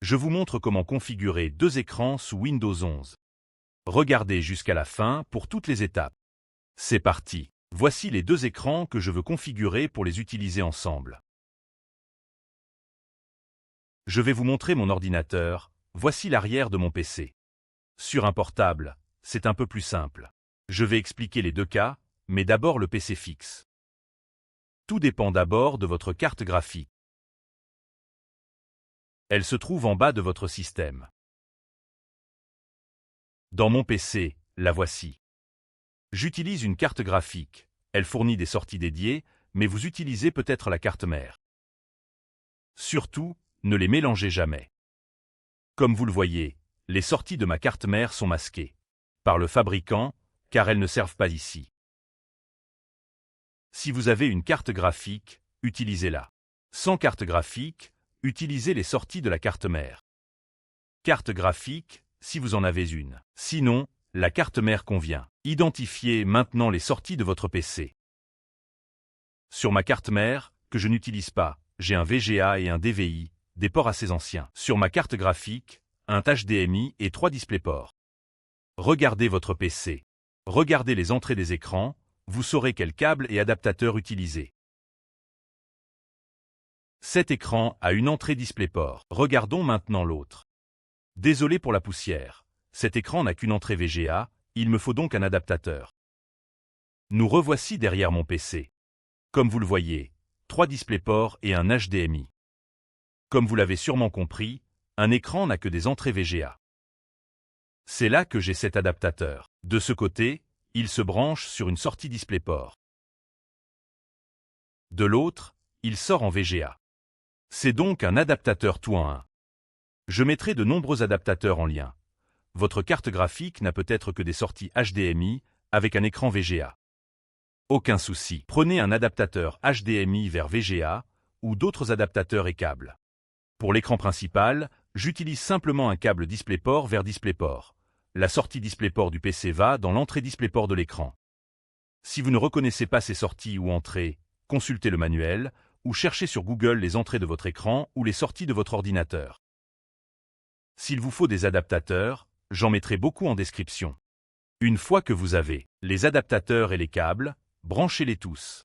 Je vous montre comment configurer 2 écrans sous Windows 11. Regardez jusqu'à la fin pour toutes les étapes. C'est parti. Voici les 2 écrans que je veux configurer pour les utiliser ensemble. Je vais vous montrer mon ordinateur. Voici l'arrière de mon PC. Sur un portable, c'est un peu plus simple. Je vais expliquer les 2 cas, mais d'abord le PC fixe. Tout dépend d'abord de votre carte graphique. Elle se trouve en bas de votre système. Dans mon PC, la voici. J'utilise une carte graphique. Elle fournit des sorties dédiées, mais vous utilisez peut-être la carte mère. Surtout, ne les mélangez jamais. Comme vous le voyez, les sorties de ma carte mère sont masquées par le fabricant, car elles ne servent pas ici. Si vous avez une carte graphique, utilisez-la. Sans carte graphique, utilisez les sorties de la carte mère. Carte graphique, si vous en avez une. Sinon, la carte mère convient. Identifiez maintenant les sorties de votre PC. Sur ma carte mère, que je n'utilise pas, j'ai un VGA et un DVI, des ports assez anciens. Sur ma carte graphique, un HDMI et 3 DisplayPort. Regardez votre PC. Regardez les entrées des écrans, vous saurez quel câble et adaptateur utiliser. Cet écran a une entrée DisplayPort. Regardons maintenant l'autre. Désolé pour la poussière. Cet écran n'a qu'une entrée VGA, il me faut donc un adaptateur. Nous revoici derrière mon PC. Comme vous le voyez, 3 DisplayPort et un HDMI. Comme vous l'avez sûrement compris, un écran n'a que des entrées VGA. C'est là que j'ai cet adaptateur. De ce côté, il se branche sur une sortie DisplayPort. De l'autre, il sort en VGA. C'est donc un adaptateur tout en un. Je mettrai de nombreux adaptateurs en lien. Votre carte graphique n'a peut-être que des sorties HDMI avec un écran VGA. Aucun souci. Prenez un adaptateur HDMI vers VGA ou d'autres adaptateurs et câbles. Pour l'écran principal, j'utilise simplement un câble DisplayPort vers DisplayPort. La sortie DisplayPort du PC va dans l'entrée DisplayPort de l'écran. Si vous ne reconnaissez pas ces sorties ou entrées, consultez le manuel ou cherchez sur Google les entrées de votre écran ou les sorties de votre ordinateur. S'il vous faut des adaptateurs, j'en mettrai beaucoup en description. Une fois que vous avez les adaptateurs et les câbles, branchez-les tous.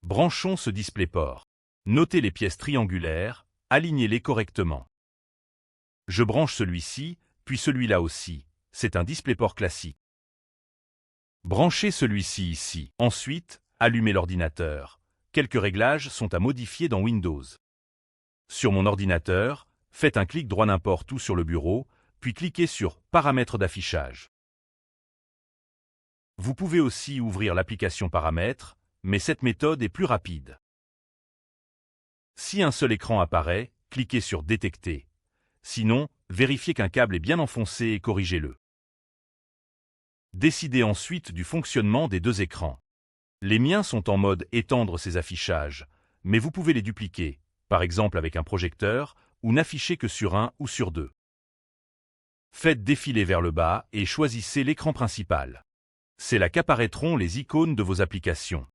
Branchons ce DisplayPort. Notez les pièces triangulaires, alignez-les correctement. Je branche celui-ci, puis celui-là aussi. C'est un DisplayPort classique. Branchez celui-ci ici. Ensuite, allumez l'ordinateur. Quelques réglages sont à modifier dans Windows. Sur mon ordinateur, faites un clic droit n'importe où sur le bureau, puis cliquez sur « Paramètres d'affichage ». Vous pouvez aussi ouvrir l'application Paramètres, mais cette méthode est plus rapide. Si un seul écran apparaît, cliquez sur « Détecter ». Sinon, vérifiez qu'un câble est bien enfoncé et corrigez-le. Décidez ensuite du fonctionnement des 2 écrans. Les miens sont en mode « Étendre ces affichages », mais vous pouvez les dupliquer, par exemple avec un projecteur, ou n'afficher que sur un ou sur 2. Faites défiler vers le bas et choisissez l'écran principal. C'est là qu'apparaîtront les icônes de vos applications.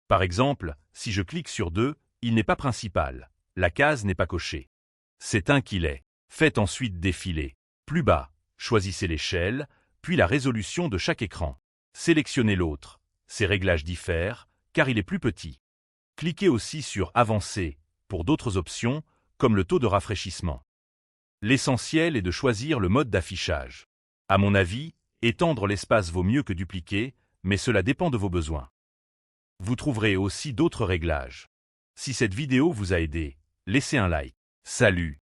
Par exemple, si je clique sur 2, il n'est pas principal, la case n'est pas cochée. C'est un qu'il est. Faites ensuite défiler. Plus bas, choisissez l'échelle, puis la résolution de chaque écran. Sélectionnez l'autre. Ces réglages diffèrent, car il est plus petit. Cliquez aussi sur « Avancer » pour d'autres options, comme le taux de rafraîchissement. L'essentiel est de choisir le mode d'affichage. À mon avis, étendre l'espace vaut mieux que dupliquer, mais cela dépend de vos besoins. Vous trouverez aussi d'autres réglages. Si cette vidéo vous a aidé, laissez un like. Salut!